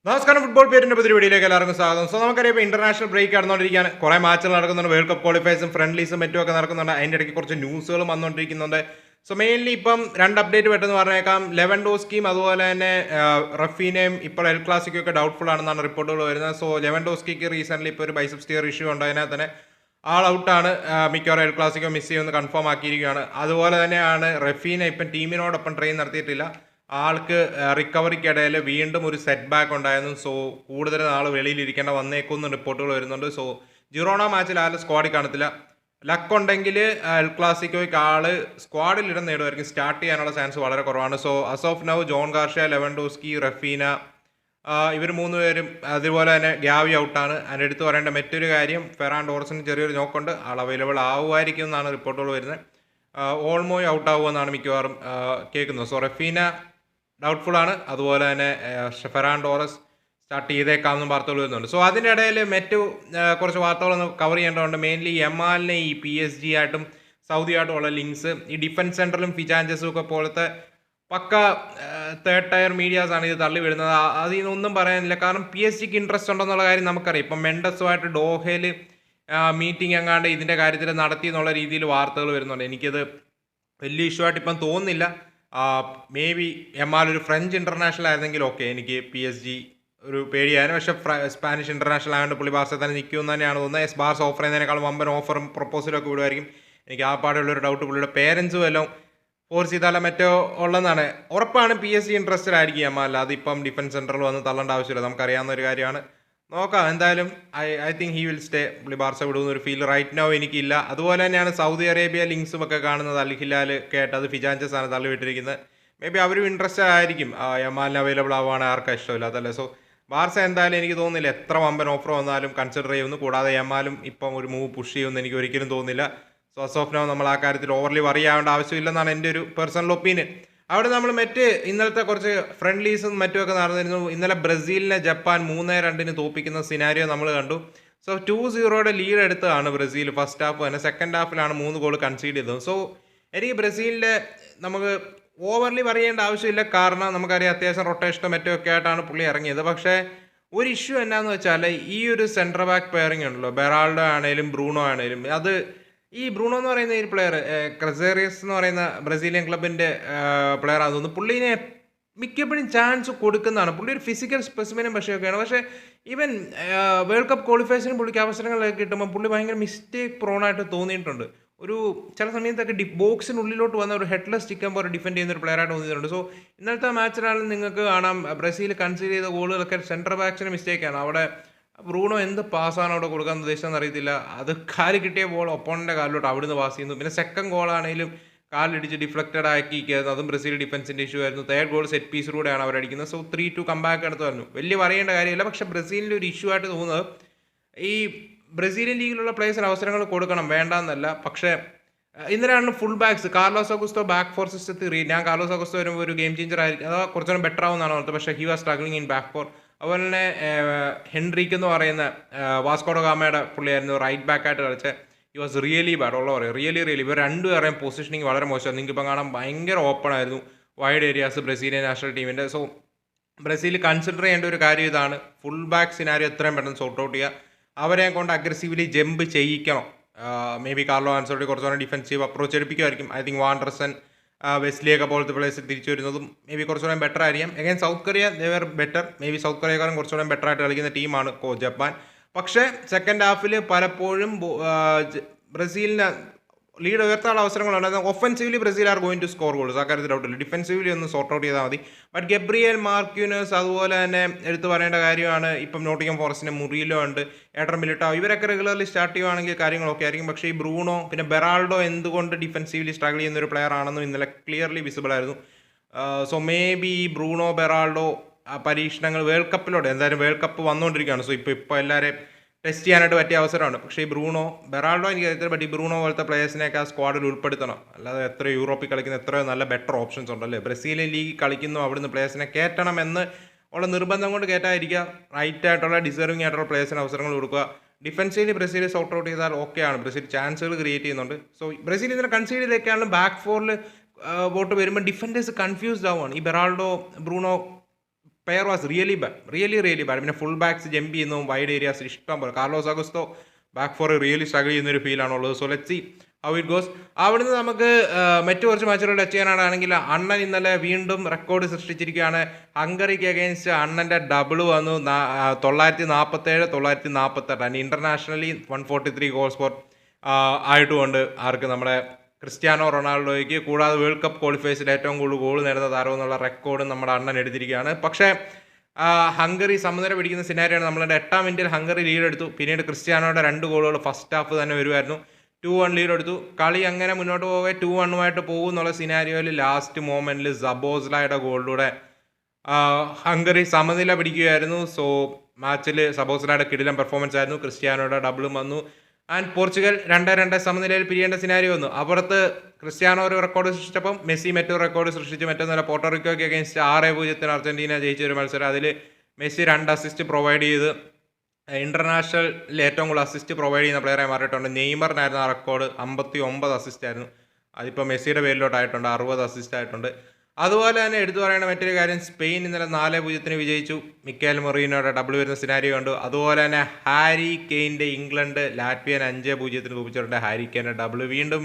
നമസ്കാരം. ഫുട്ബോൾ പേരിന്റെ പുതിയ വീഡിയോയിലേക്ക് എല്ലാവർക്കും സ്വാഗതം. സോ നമുക്കറിയാം ഇപ്പോൾ ഇന്റർനാഷണൽ ബ്രേക്ക് നടന്നുകൊണ്ടിരിക്കുകയാണ്. കുറേ മാച്ചുകൾ നടക്കുന്നുണ്ട്, വേൾഡ് കപ്പ് ക്വാളിഫയേഴ്സും ഫ്രണ്ട്ലീസും മറ്റുമൊക്കെ നടക്കുന്നുണ്ട്. അതിൻ്റെ ഇടയ്ക്ക് കുറച്ച് ന്യൂസുകളും വന്നുകൊണ്ടിരിക്കുന്നുണ്ട്. സോ മെയിൻലി ഇപ്പം രണ്ട് അപ്ഡേറ്റ് പെട്ടെന്ന് പറഞ്ഞേക്കാം. ലെവൻഡോസ്കിയും അതുപോലെ തന്നെ റഫീനയും ഇപ്പോൾ എൽ ക്ലാസിക്കൊക്കെ ഡൗട്ട്ഫുൾ ആണെന്നാണ് റിപ്പോർട്ടുകൾ വരുന്നത്. സോ ലെവൻഡോസ്കിക്ക് റീസെൻ്റ്ലി ഇപ്പോൾ ഒരു ബൈസെപ് സ്റ്റിയർ ഇഷ്യൂ ഉണ്ട്. അതിനകത്ത് തന്നെ ആൾ ഔട്ടാണ്. മിക്കവാറും എൽ ക്ലാസിക്കോ മിസ് ചെയ്യുമെന്ന് കൺഫേം ആക്കിയിരിക്കുകയാണ്. അതുപോലെ തന്നെയാണ് റഫീന ഇപ്പം ടീമിനോടൊപ്പം ട്രെയിൻ നടത്തിയിട്ടില്ല. ആൾക്ക് റിക്കവറിക്കിടയിൽ വീണ്ടും ഒരു സെറ്റ് ബാക്ക് ഉണ്ടായിരുന്നു. സോ കൂടുതൽ നാൾ വെളിയിലിരിക്കേണ്ട വന്നേക്കുമെന്ന് റിപ്പോർട്ടുകൾ വരുന്നുണ്ട്. സോ ജിറോണ മാച്ചിൽ ആരും സ്ക്വാഡിൽ കാണത്തില്ല. ലക്ക് ഉണ്ടെങ്കിൽ എൽ ക്ലാസിക്കോയ്ക്ക് ആള് സ്ക്വാഡിൽ ഇടം നേടുമായിരിക്കും. സ്റ്റാർട്ട് ചെയ്യാനുള്ള ചാൻസ് വളരെ കുറവാണ്. So as of now Joan Garcia, Lewandowski, Raphinha ഇവർ മൂന്നുപേരും, അതുപോലെ തന്നെ ഗ്യാവി ഔട്ടാണ്. അതിൻ്റെ എടുത്ത് പറയേണ്ട മറ്റൊരു കാര്യം, ഫെറാൻ ടോറസിന് ചെറിയൊരു നോക്കുണ്ട്. ആൾ അവൈലബിൾ ആവുമായിരിക്കും എന്നാണ് റിപ്പോർട്ടുകൾ വരുന്നത്. ഓൾമോയ് ഔട്ട് ആവുമെന്നാണ് മിക്കവാറും കേൾക്കുന്നത്. സോ റഫീന ഡൗട്ട്ഫുൾ ആണ്. അതുപോലെ തന്നെ ഫെറാൻ ടോറസ് സ്റ്റാർട്ട് ചെയ്തേക്കാമെന്നും വാർത്തകൾ വരുന്നുണ്ട്. സോ അതിൻ്റെ ഇടയിൽ മറ്റു കുറച്ച് വാർത്തകളൊന്ന് കവർ ചെയ്യേണ്ടതുണ്ട്. മെയിൻലി യമാലിനെ ഈ PSG ആയിട്ടും സൗദി ആയിട്ടും ഉള്ള ലിങ്ക്സ്, ഈ ഡിഫൻസ് സെൻറ്ററിലും ഫിജാൻജസും ഒക്കെ പോലത്തെ പക്ക തേർഡ് ടയർ മീഡിയാസ് ആണ് ഇത് തള്ളി വിടുന്നത്. അതിൽ നിന്നൊന്നും പറയാനില്ല. കാരണം PSG ഇൻട്രസ്റ്റ് ഉണ്ടെന്നുള്ള കാര്യം നമുക്കറിയാം. ഇപ്പം മെൻഡസുമായിട്ട് ഡോഹയിൽ മീറ്റിംഗ് എങ്ങാണ്ട് ഇതിൻ്റെ കാര്യത്തിൽ നടത്തി എന്നുള്ള രീതിയിൽ വാർത്തകൾ വരുന്നുണ്ട്. എനിക്കത് വലിയ ഇഷ്യൂ ആയിട്ട് ഇപ്പം തോന്നുന്നില്ല. മേ ബി എമാൽ ഒരു ഫ്രഞ്ച് ഇൻ്റർനാഷണൽ ആയിരുന്നെങ്കിൽ ഓക്കെ, എനിക്ക് PSG ഒരു പേടിയായിരുന്നു. പക്ഷേ സ്പാനിഷ് ഇൻ്റർനാഷണൽ ആയതുകൊണ്ട് പുള്ളി ബാർസ തന്നെ നിൽക്കുമെന്ന് തന്നെയാണ് തോന്നുന്നത്. ബാർസ ഓഫർ ചെയ്യുന്നതിനേക്കാളും വമ്പൻ ഓഫറും പ്രപ്പോസലും ഒക്കെ വിടുമായിരിക്കും. എനിക്ക് ആ പാടുള്ളൊരു ഡൗട്ട് പുള്ളിയുടെ പേരൻസും എല്ലാം ഫോഴ്സ് ചെയ്താലോ മറ്റോ ഉള്ളതെന്നാണ്. ഉറപ്പാണ് PSG ഇൻട്രസ്റ്റഡ് ആയിരിക്കും എമാൽ. അതിപ്പം ഡിഫൻസ് സെൻറ്ററിൽ വന്ന് തള്ളേണ്ട ആവശ്യമില്ല, നമുക്കറിയാവുന്ന ഒരു കാര്യമാണ്. നോക്കാം എന്തായാലും. I think he will stay. പുള്ളി ബാർസ വിടുന്ന ഒരു ഫീൽ റൈറ്റ് നൗ എനിക്കില്ല. അതുപോലെ തന്നെയാണ് സൗദി അറേബ്യ ലിങ്ക്സും ഒക്കെ കാണുന്നത്. അൽ ഹിലാൽ കേട്ട് അത് ഫിജാൻജസ് ആണ് തള്ളിവിട്ടിരിക്കുന്നത്. മേ ബി അവരും ഇൻട്രസ്റ്റഡ് ആയിരിക്കും. യമാലിന് അവൈലബിൾ ആവുകയാണ്, ആർക്കും ഇഷ്ടമില്ല അതല്ലേ. സോ ബാർസ എന്തായാലും എനിക്ക് തോന്നുന്നില്ല എത്ര വമ്പൻ ഓഫർ വന്നാലും കൺസിഡർ ചെയ്യുന്നു. കൂടാതെ യമാലും ഇപ്പം ഒരു മൂവ് പുഷ് ചെയ്യുമെന്ന് എനിക്ക് ഒരിക്കലും തോന്നുന്നില്ല. സോ അസ് ഓഫ് നൗ നമ്മൾ ആ കാര്യത്തിൽ ഓവർലി വറി ആവേണ്ട ആവശ്യമില്ലെന്നാണ് എൻ്റെ ഒരു പേഴ്സണൽ ഒപ്പീനിയൻ. അവിടെ നമ്മൾ ഇന്നലത്തെ കുറച്ച് ഫ്രണ്ട്ലീസും മറ്റുമൊക്കെ നടന്നിരുന്നു. ഇന്നലെ ബ്രസീലിനെ ജപ്പാൻ 3-2 തോപ്പിക്കുന്ന സിനാരിയോ നമ്മൾ കണ്ടു. സോ 2-0 ലീഡ് എടുത്തതാണ് ബ്രസീൽ ഫസ്റ്റ് ഹാഫ് തന്നെ. സെക്കൻഡ് ഹാഫിലാണ് 3 ഗോൾ കൺസീഡ് ചെയ്തത്. സോ എനിക്ക് ബ്രസീലിൻ്റെ നമുക്ക് ഓവർലി പറയേണ്ട ആവശ്യമില്ല. കാരണം നമുക്കറിയാം അത്യാവശ്യം റൊട്ടേഷനും മറ്റുമൊക്കെ ആയിട്ടാണ് പുള്ളി ഇറങ്ങിയത്. പക്ഷേ ഒരു ഇഷ്യൂ എന്നാന്ന് വെച്ചാൽ ഈ ഒരു സെൻട്രൽ ബാക്ക് പെയറിംഗ് ഉണ്ടല്ലോ, ബെറാൾഡോ ആണേലും ബ്രൂണോ ആണേലും, അത് ഈ ബ്രൂണോ എന്ന് പറയുന്ന ഈ പ്ലെയർ, ക്രസേറിയസ് എന്ന് പറയുന്ന ബ്രസീലിയൻ ക്ലബിൻ്റെ പ്ലെയർ ആണെന്ന് തോന്നുന്നു. പുള്ളീനെ മിക്കപ്പോഴും ചാൻസ് കൊടുക്കുന്നതാണ്. പുള്ളി ഒരു ഫിസിക്കൽ സ്പെസിമെനും പക്ഷേയൊക്കെയാണ്. പക്ഷേ ഈവൻ വേൾഡ് കപ്പ് ക്വാളിഫയേഷനും പുള്ളിക്ക് അവസരങ്ങളൊക്കെ കിട്ടുമ്പോൾ പുള്ളി ഭയങ്കര മിസ്റ്റേക്ക് പ്രോണായിട്ട് തോന്നിയിട്ടുണ്ട്. ഒരു ചില സമയത്തൊക്കെ ബോക്സിനുള്ളിലോട്ട് വന്ന ഒരു ഹെഡ്ലെസ് ചിക്കൻ പോലെ ഡിഫെൻഡ് ചെയ്യുന്ന ഒരു പ്ലെയറായിട്ട് തോന്നിയിട്ടുണ്ട്. സോ ഇന്നലത്തെ മാച്ചിലാണെങ്കിൽ നിങ്ങൾക്ക് കാണാം ബ്രസീൽ കൺസീഡ് ചെയ്ത ഗോളുകളൊക്കെ സെൻട്രൽ ബാക്സിന് മിസ്റ്റേക്കാണ്. അവിടെ ബ്രൂണോ എന്ത് പാസ്സാണ് അവിടെ കൊടുക്കാൻ ഉദ്ദേശിച്ചതെന്ന് അറിയത്തില്ല. അത് കാല് കിട്ടിയ ബോൾ ഒപ്പോണൻ്റെ കാലിലോട്ട് അവിടുന്ന് പാസ് ചെയ്യുന്നു. പിന്നെ സെക്കൻഡ് ഗോളാണെങ്കിലും കാലിടിച്ച് ഡിഫ്ലക്റ്റഡ് ആക്കിയിരിക്കുന്നത്, അതും ബ്രസീൽ ഡിഫൻസിൻ്റെ ഇഷ്യൂ ആയിരുന്നു. തേർഡ് ഗോൾ സെറ്റ് പീസിലൂടെയാണ് അവരടിക്കുന്നത്. സോ 3-2 കംബാക്ക് എടുത്ത് പറഞ്ഞു. വലിയ പറയേണ്ട കാര്യമില്ല. പക്ഷേ ബ്രസീലിൻ്റെ ഒരു ഇഷ്യൂ ആയിട്ട് തോന്നുന്നത് ഈ ബ്രസീലിയൻ ലീഗിലുള്ള പ്ലേയേഴ്സിന് അവസരങ്ങൾ കൊടുക്കണം, വേണ്ടെന്നല്ല. പക്ഷേ ഇന്നലെയാണ് full backs Carlos Augusto back four സിസ്റ്റത്തിൽ ഞാൻ കാർലോസ് ഓഗസ്റ്റോ വരുമ്പോൾ ഒരു ഗെയിം ചേഞ്ചർ ആയിരിക്കും, അതാ കുറച്ചുകൂടെ ബെറ്റർ ആവുമെന്നാണ് ഓർത്തത്. പക്ഷേ he was struggling in back four. അതുപോലെ തന്നെ ഹെൻറിക്ക് എന്ന് പറയുന്ന വാസ്കോഡോ ഗാമയുടെ പുള്ളിയായിരുന്നു റൈറ്റ് ബാക്കായിട്ട് കളിച്ച. He was really bad. ഉള്ള പറയും റിയലി ഇവർ രണ്ടുപേരെയും പൊസിഷനിങ് വളരെ മോശമാണ്. നിങ്ങൾക്ക് ഇപ്പം കാണാൻ ഭയങ്കര ഓപ്പൺ ആയിരുന്നു വൈഡ് ഏരിയാസ് ബ്രസീലിയൻ നാഷണൽ ടീമിൻ്റെ. സോ ബ്രസീൽ കൺസിഡർ ചെയ്യേണ്ട ഒരു കാര്യം ഇതാണ്, ഫുൾ ബാക്ക് സിനാരിയോ എത്രയും പെട്ടെന്ന് സോർട്ട് ഔട്ട് ചെയ്യുക. അവരെ കൊണ്ട് അഗ്രസീവ്ലി ജമ്പ് ചെയ്യിക്കണം. മേ ബി കാർലോ ആൻസോട്ടി കുറച്ചുകൂടെ ഡിഫൻസീവ് അപ്രോച്ച് എടുപ്പിക്കുമായിരിക്കും. ഐ തിങ്ക് വാൻഡർസൺ, വെസ്ലിയൊക്കെ പോലത്തെ പ്ലേയേഴ്സ് തിരിച്ചു വരുന്നതും മേ ബി കുറച്ചുകൂടെ ബെറ്റർ ആയിരിക്കും. Again South Korea they were better. Maybe South കൊറിയക്കാരും കുറച്ചുകൂടെ ബെറ്റർ ആയിട്ട് കളിക്കുന്ന ടീമാണ് ജപ്പാൻ. പക്ഷേ സെക്കൻഡ് ഹാഫിൽ പലപ്പോഴും ബ്രസീലിന് ലീഡ് ഉയർത്താനുള്ള അവസരങ്ങളുണ്ട്. Offensively Brazil are going to score goals, ആ കാര്യത്തിൽ ഡൗട്ടില്ല. ഡിഫൻസീവ്ലി ഒന്ന് സോർട്ട് ഔട്ട് ചെയ്താൽ മതി. ബട്ട് ഗബ്രിയേൽ മാർക്യൂനസ്, അതുപോലെ തന്നെ എടുത്തു പറയേണ്ട കാര്യമാണ് ഇപ്പം നോട്ടിംഗം ഫോറസ്റ്റിൻ്റെ മുറിയിലോ ഉണ്ട്, ഏട്ടർ മിലിട്ടോ, ഇവരൊക്കെ റെഗുലർലി സ്റ്റാർട്ട് ചെയ്യുവാണെങ്കിൽ കാര്യങ്ങളൊക്കെ ആയിരിക്കും. പക്ഷേ ഈ ബ്രൂണോ പിന്നെ ബെറാൾഡോ എന്തുകൊണ്ട് ഡിഫൻസീവ്ലി സ്ട്രഗിൾ ചെയ്യുന്ന ഒരു പ്ലെയർ ആണെന്നും ഇന്നലെ ക്ലിയർലി വിസിബിൾ ആയിരുന്നു. So may be Bruno Beraldo പരീക്ഷണങ്ങൾ വേൾഡ് കപ്പിലൂടെ, എന്തായാലും വേൾഡ് കപ്പ് വന്നുകൊണ്ടിരിക്കുകയാണ്. സോ ഇപ്പോൾ എല്ലാവരെയും ടെസ്റ്റ് ചെയ്യാനായിട്ട് പറ്റിയ അവസരമാണ്. പക്ഷേ ഈ ബ്രൂണോ ബെറാൾഡോ എനിക്ക് അറിയത്തില്ല, ബട്ട് ഈ ബ്രൂണോ പോലത്തെ പ്ലേയേഴ്സിനെയൊക്കെ ആ സ്ക്വാഡിൽ ഉൾപ്പെടുത്തണം. അല്ലാതെ എത്രയോ യൂറോപ്പിൽ കളിക്കുന്ന എത്രയോ നല്ല ബെറ്റർ ഓപ്ഷൻസ് ഉണ്ടല്ലേ. ബ്രസീലിയൻ ലീഗ് കളിക്കുന്നു, അവിടുന്ന് പ്ലേയേഴ്സിനെ കയറ്റണം എന്ന് ഉള്ള നിർബന്ധം കൊണ്ട് കയറ്റാതിരിക്കുക. റൈറ്റ് ആയിട്ടുള്ള ഡിസേർവിംഗ് ആയിട്ടുള്ള പ്ലേയേഴ്സിന് അവസരങ്ങൾ കൊടുക്കുക. ഡിഫൻസീവ്ലി ബ്രസീൽ സോർട്ട് ഔട്ട് ചെയ്താൽ ഓക്കെയാണ്. ബ്രസീൽ ചാൻസുകൾ ക്രിയേറ്റ് ചെയ്യുന്നുണ്ട്. സോ ബ്രസീൽ ഇതിനെ കൺസീഡ് ചെയ്തൊക്കെയാണ് ബാക്ക് ഫോറിൽ വോട്ട് വരുമ്പോൾ ഡിഫൻഡേഴ്സ് കൺഫ്യൂസ്ഡ് ആവുകയാണ്. ഈ Beraldo Bruno pair was really bad, really bad. പിന്നെ ഫുൾ ബാക്സ് ജമ്പ് ചെയ്യുന്നതും വൈഡ് ഏരിയാസ് ഇഷ്ടം പോലെ. Carlos Augusto back four really struggle ചെയ്യുന്നൊരു ഫീലാണുള്ളത്. So let's see how it goes. അവിടുന്ന് നമുക്ക് മറ്റു കുറച്ച് മാച്ചുകൾ ടച്ച് ചെയ്യാനാണെങ്കിൽ അണ്ണൻ ഇന്നലെ വീണ്ടും റെക്കോർഡ് സൃഷ്ടിച്ചിരിക്കുകയാണ്. ഹംഗറിക്ക് അഗെയിൻസ്റ്റ് അണ്ണൻ്റെ ഡബിൾ വന്നു 947, 948. ഇൻ്റർനാഷണലി 143 ഗോൾ സ്കോർ ആയിട്ടുമുണ്ട് ആർക്ക്, നമ്മുടെ ക്രിസ്ത്യാനോ റൊണാൾഡോയ്ക്ക്. കൂടാതെ വേൾഡ് കപ്പ് ക്വാളിഫയേഴ്സിൽ ഏറ്റവും കൂടുതൽ ഗോൾ നേടുന്ന താരം എന്നുള്ള റെക്കോർഡ് നമ്മുടെ അണ്ണൻ എടുത്തിരിക്കുകയാണ്. പക്ഷേ ഹംഗറി സമനില പിടിക്കുന്ന സിനാരിയാണ്. നമ്മളുടെ 8ാം മിനിറ്റിൽ ഹംഗറി ലീഡ് എടുത്തു. പിന്നീട് ക്രിസ്ത്യാനോയുടെ 2 ഗോളുകൾ ഫസ്റ്റ് ഹാഫ് തന്നെ വരുമായിരുന്നു. 2-1 ലീഡ് എടുത്തു. കളി അങ്ങനെ മുന്നോട്ട് പോകെ 2-1 പോകും എന്നുള്ള സിനാരിയോയിൽ ലാസ്റ്റ് മൊമെന്റിൽ സബോസ്ലായുടെ ഗോളിലൂടെ ഹംഗറി സമനില പിടിക്കുകയായിരുന്നു. സോ മാച്ചിൽ സബോസ്ലായുടെ കിടിലൻ പെർഫോമൻസ് ആയിരുന്നു. ക്രിസ്ത്യാനോയുടെ ഡബിളും വന്നു. ആൻഡ് പോർച്ചുഗൽ 2-2 സമനിലയിൽ പിരിയേണ്ട സിനാരിയോ വന്നു. അപ്പുറത്ത് ക്രിസ്ത്യാനോ ഒരു റെക്കോർഡ് സൃഷ്ടിച്ചപ്പം മെസ്സി മറ്റൊരു റെക്കോർഡ് സൃഷ്ടിച്ചു. മറ്റൊന്നല്ല, പോർട്ടോറിക്കോയ്ക്ക് അഗെയിൻസ്റ്റ് 6-0 അർജന്റീന ജയിച്ച ഒരു മത്സരം. അതിൽ മെസ്സി 2 അസിസ്റ്റ് പ്രൊവൈഡ് ചെയ്ത് ഇന്റർനാഷണലിൽ ഏറ്റവും കൂടുതൽ അസിസ്റ്റ് പ്രൊവൈഡ് ചെയ്യുന്ന പ്ലെയറായി മാറിയിട്ടുണ്ട്. നെയ്മറിനായിരുന്നു ആ റെക്കോർഡ്, 59 അസിസ്റ്റ് ആയിരുന്നു. അതിപ്പോൾ മെസ്സിയുടെ പേരിലോട്ടായിട്ടുണ്ട്, 60 അസിസ്റ്റ് ആയിട്ടുണ്ട്. അതുപോലെ തന്നെ എടുത്തു പറയേണ്ട മറ്റൊരു കാര്യം, സ്പെയിൻ ഇന്നലെ 4-0 വിജയിച്ചു. മിക്കേൽ മൊറീനോയുടെ ഡബിൾ വരുന്ന സിനാരിയോ കണ്ടു. അതുപോലെ തന്നെ Harry കെയിൻ്റെ England Latvian 5-0 തോൽപ്പിച്ചിട്ടുണ്ട്. Harry കെയിൻ്റെ double വീണ്ടും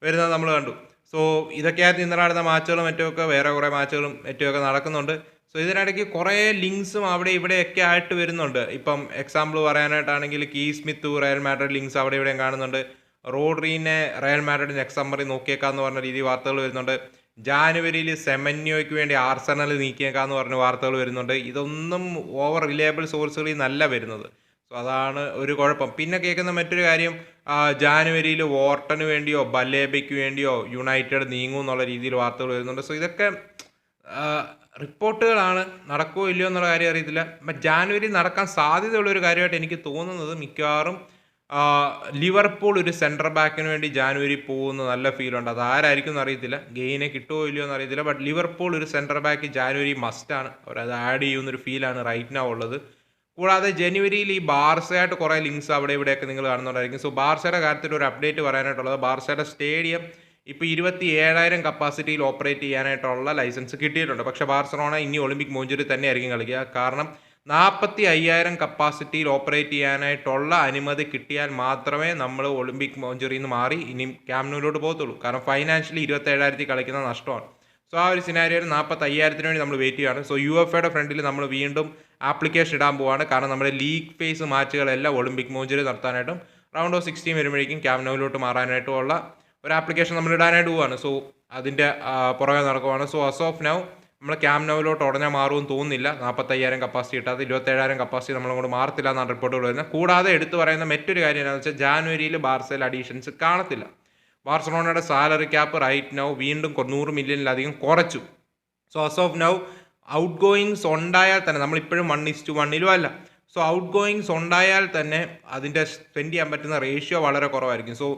വരുന്നത് നമ്മൾ കണ്ടു. സോ ഇതൊക്കെയായിരുന്നു ഇന്നലെ നടന്ന മാച്ചുകളും മറ്റുമൊക്കെ. വേറെ കുറേ മാച്ചുകളും മറ്റുമൊക്കെ നടക്കുന്നുണ്ട്. സോ ഇതിനിടയ്ക്ക് കുറേ ലിങ്ക്സും അവിടെ ഇവിടെയൊക്കെ ആയിട്ട് വരുന്നുണ്ട്. ഇപ്പം എക്സാമ്പിൾ പറയാനായിട്ടാണെങ്കിൽ Kees Smit Real Madrid links അവിടെ ഇവിടെയും കാണുന്നുണ്ട്. റോഡ്രീനെ റയൽ മാഡ്രിഡ് നെക്സ്റ്റ് സമ്മറിൽ നോക്കിയേക്കാന്ന് പറഞ്ഞ രീതി വാർത്തകൾ വരുന്നുണ്ട്. ജാനുവരിയിൽ സെമന്യോയ്ക്ക് വേണ്ടി ആർസണൽ നീക്കിയേക്കാന്ന് പറഞ്ഞ വാർത്തകൾ വരുന്നുണ്ട്. ഇതൊന്നും ഓവർ റിലയബിൾ സോഴ്സുകളിൽ നല്ല വരുന്നത്. സോ അതാണ് ഒരു കുഴപ്പം. പിന്നെ കേൾക്കുന്ന മറ്റൊരു കാര്യം, ജാനുവരിയിൽ വോർട്ടന് വേണ്ടിയോ ബലേബയ്ക്ക് വേണ്ടിയോ യുണൈറ്റഡ് നീങ്ങും എന്നുള്ള രീതിയിൽ വാർത്തകൾ വരുന്നുണ്ട്. സോ ഇതൊക്കെ റിപ്പോർട്ടുകളാണ്, നടക്കുമോ ഇല്ലയോ എന്നുള്ള കാര്യം അറിയത്തില്ല. ജാനുവരി നടക്കാൻ സാധ്യതയുള്ള ഒരു കാര്യമായിട്ട് എനിക്ക് തോന്നുന്നത് മിക്കവാറും ലിവർപൂൾ ഒരു സെൻട്രൽ ബാക്കിന് വേണ്ടി ജാനുവരി പോകുന്ന നല്ല ഫീലുണ്ട്. അത് ആരായിരിക്കും എന്ന് അറിയത്തില്ല, ഗെയിനെ കിട്ടുമോ ഇല്ലയോ എന്ന് അറിയത്തില്ല. ബട്ട് ലിവർപൂൾ ഒരു സെൻട്രൽ ബാക്ക് ജാനുവരി മസ്റ്റാണ്, അവരത് ആഡ് ചെയ്യുന്നൊരു ഫീലാണ് റൈറ്റ് നൗ ഉള്ളത്. കൂടാതെ ജനുവരിയിൽ ഈ ബാർസയായിട്ട് കുറേ ലിങ്ക്സ് അവിടെ ഇവിടെയൊക്കെ നിങ്ങൾ കാണുന്നുണ്ടായിരിക്കും. സോ ബാർസയുടെ കാര്യത്തിൽ ഒരു അപ്ഡേറ്റ് പറയാനായിട്ടുള്ളത്, ബാർസയുടെ സ്റ്റേഡിയം ഇപ്പോൾ 27,000 കപ്പാസിറ്റിയിൽ ഓപ്പറേറ്റ് ചെയ്യാനായിട്ടുള്ള ലൈസൻസ് കിട്ടിയിട്ടുണ്ട്. പക്ഷേ ബാർസലോണ ഇനി ഒളിമ്പിക് മോഞ്ചൂരിൽ തന്നെ ആയിരിക്കും കളിക്കുക. കാരണം 45,000 കപ്പാസിറ്റിയിൽ ഓപ്പറേറ്റ് ചെയ്യാനായിട്ടുള്ള അനുമതി കിട്ടിയാൽ മാത്രമേ നമ്മൾ ഒളിമ്പിക് മോഞ്ചുറിയിൽ നിന്ന് മാറി ഇനി ക്യാമ്പ്നൂരിലോട്ട് പോകത്തുള്ളൂ. കാരണം ഫൈനാൻഷ്യലി 27,000 കളിക്കുന്ന നഷ്ടമാണ്. സോ ആ ഒരു സിനാരിയോയിൽ 45,000 വേണ്ടി നമ്മൾ വെയിറ്റ് ചെയ്യുകയാണ്. സോ UFAയുടെ ഫ്രണ്ടിൽ നമ്മൾ വീണ്ടും ആപ്ലിക്കേഷൻ ഇടാൻ പോവാണ്. കാരണം നമ്മുടെ ലീഗ് ഫേസ് മാച്ചുകളെല്ലാം ഒളിമ്പിക് മോഞ്ചുറി നടത്താനായിട്ടും റൗണ്ട് ഓഫ് 16 വരുമ്പോഴേക്കും ക്യാമ്പ്നൂരിലോട്ട് മാറാനായിട്ടുള്ള ഒരു ആപ്ലിക്കേഷൻ നമ്മൾ ഇടാനായിട്ട് പോവുകയാണ്. സോ അതിൻ്റെ പുറകെ നടക്കുവാണ്. സോ അസ് ഓഫ് നൗ നമ്മൾ ക്യാമ്പ്നൂരിലോട്ട് ഉടനെ മാറുമെന്ന് തോന്നുന്നില്ല. 45,000 കപ്പാസിറ്റി കിട്ടാതെ 27,000 കപ്പാസിറ്റി നമ്മളങ്ങോട്ട് മാറത്തില്ല എന്നാണ് റിപ്പോർട്ടുകൾ വരുന്നത്. കൂടാതെ എടുത്തു പറയുന്ന മറ്റൊരു കാര്യം എന്താണെന്ന് വെച്ചാൽ, ജാനുവരിയിൽ ബാർസയിൽ അഡീഷൻസ് കാണത്തില്ല. ബാർസലോണയുടെ സാലറി ക്യാപ്പ് റൈറ്റ് നൗ വീണ്ടും 100 മില്യണിലധികം കുറച്ചു. So as of now outgoings ഉണ്ടായാൽ തന്നെ, നമ്മളിപ്പോഴും 1:1 അല്ല. സോ ഔട്ട് ഗോയിങ്സ് ഉണ്ടായാൽ തന്നെ അതിൻ്റെ സ്പെൻഡ് ചെയ്യാൻ പറ്റുന്ന റേഷ്യോ വളരെ കുറവായിരിക്കും. സോ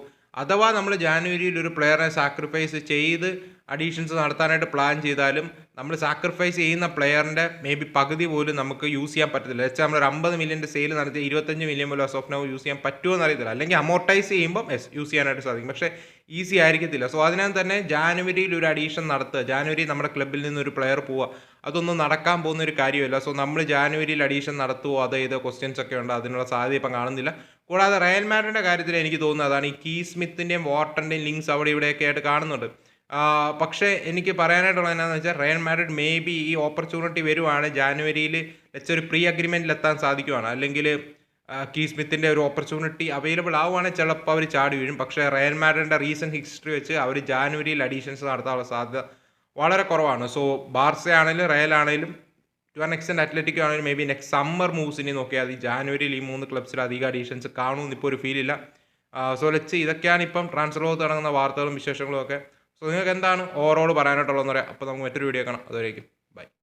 അഥവാ നമ്മൾ ജാനുവരിയിൽ ഒരു പ്ലെയറിനെ സാക്രിഫൈസ് ചെയ്ത് അഡീഷൻസ് നടത്താനായിട്ട് പ്ലാൻ ചെയ്താലും നമ്മൾ സാക്രിഫൈസ് ചെയ്യുന്ന പ്ലെയറിൻ്റെ മേ ബി പകുതി പോലും നമുക്ക് യൂസ് ചെയ്യാൻ പറ്റത്തില്ല. വെച്ചാൽ നമ്മൾ 50 മില്യൻ്റെ സെയിൽ നടത്തി 25 മില്യൺ പോലും ഓഫ് നൗ യൂസ് ചെയ്യാൻ പറ്റുമോ എന്ന് അറിയത്തില്ല. അല്ലെങ്കിൽ അമോർട്ടൈസ് ചെയ്യുമ്പോൾ യൂസ് ചെയ്യാനായിട്ട് സാധിക്കും, പക്ഷേ ഈസി ആയിരിക്കത്തില്ല. സോ അതിനാൽ തന്നെ ജാനുവരിയിൽ ഒരു അഡീഷൻ നടത്തുക, ജാനുവരി നമ്മുടെ ക്ലബ്ബിൽ നിന്ന് ഒരു പ്ലെയർ പോവുക, അതൊന്നും നടക്കാൻ പോകുന്ന ഒരു കാര്യമല്ല. സോ നമ്മൾ ജാനുവരിയിൽ അഡീഷൻ നടത്തുമോ അത് ചെയ്ത ക്വസ്റ്റ്യൻസ് ഒക്കെ ഉണ്ട്, അതിനുള്ള സാധ്യത ഇപ്പം കാണുന്നില്ല. കൂടാതെ റയൽ മാഡ്രിഡിൻ്റെ കാര്യത്തിൽ എനിക്ക് തോന്നുന്നത് അതാണ്, ഈ കീ സ്മിത്തിൻ്റെയും വാർട്ടൻ്റെയും ലിങ്ക്സ് അവിടെ ഇവിടെയൊക്കെ ആയിട്ട് കാണുന്നുണ്ട്. പക്ഷേ എനിക്ക് പറയാനായിട്ടുള്ളത് എന്താണെന്ന് വെച്ചാൽ, റയൽ മാഡ്രിഡ് മേ ബി ഈ ഓപ്പർച്യൂണിറ്റി വരുവാണ് ജാനുവരിയിൽ വെച്ചൊരു പ്രീ അഗ്രിമെൻറ്റിൽ എത്താൻ സാധിക്കുവാണ്, അല്ലെങ്കിൽ കീ സ്മിത്തിൻ്റെ ഒരു ഓപ്പർച്യൂണിറ്റി അവൈലബിൾ ആവുകയാണെങ്കിൽ ചിലപ്പോൾ അവർ ചാടി വീഴും. പക്ഷേ റയൽ മാഡ്രിഡിൻ്റെ റീസെൻറ്റ് ഹിസ്റ്ററി വെച്ച് അവർ ജാനുവരിയിൽ അഡീഷൻസ് നടത്താനുള്ള സാധ്യത വളരെ കുറവാണ്. സോ ബാർസ ആണെങ്കിലും റയൽ ആണെങ്കിലും ടു ആൻ എക്സ്റ്റെൻറ്റ് അത്ലറ്റിക് ആണെങ്കിലും മേ ബി നെക്സ്റ്റ് സമ്മർ മൂവ്സിനെ നോക്കിയാൽ ഈ ജാനുവരിയിൽ ഈ 3 ക്ലബ്സിൽ അധികം അഡീഷൻസ് കാണുമെന്ന് ഇപ്പോൾ ഒരു ഫീലില്ല. സോ ലെറ്റ്സ് ഇതൊക്കെയാണ് ഇപ്പം ട്രാൻസ്ഫർ ലോകത്ത് നടക്കുന്ന വാർത്തകളും വിശേഷങ്ങളും ഒക്കെ. സോ നിങ്ങൾക്ക് എന്താണ് ഓവറോൾ പറയാനായിട്ടുള്ളതെന്ന് പറയാം. അപ്പോൾ നമുക്ക് മറ്റൊരു വീഡിയോ കാണാം. അതുവരേക്കും ബൈ.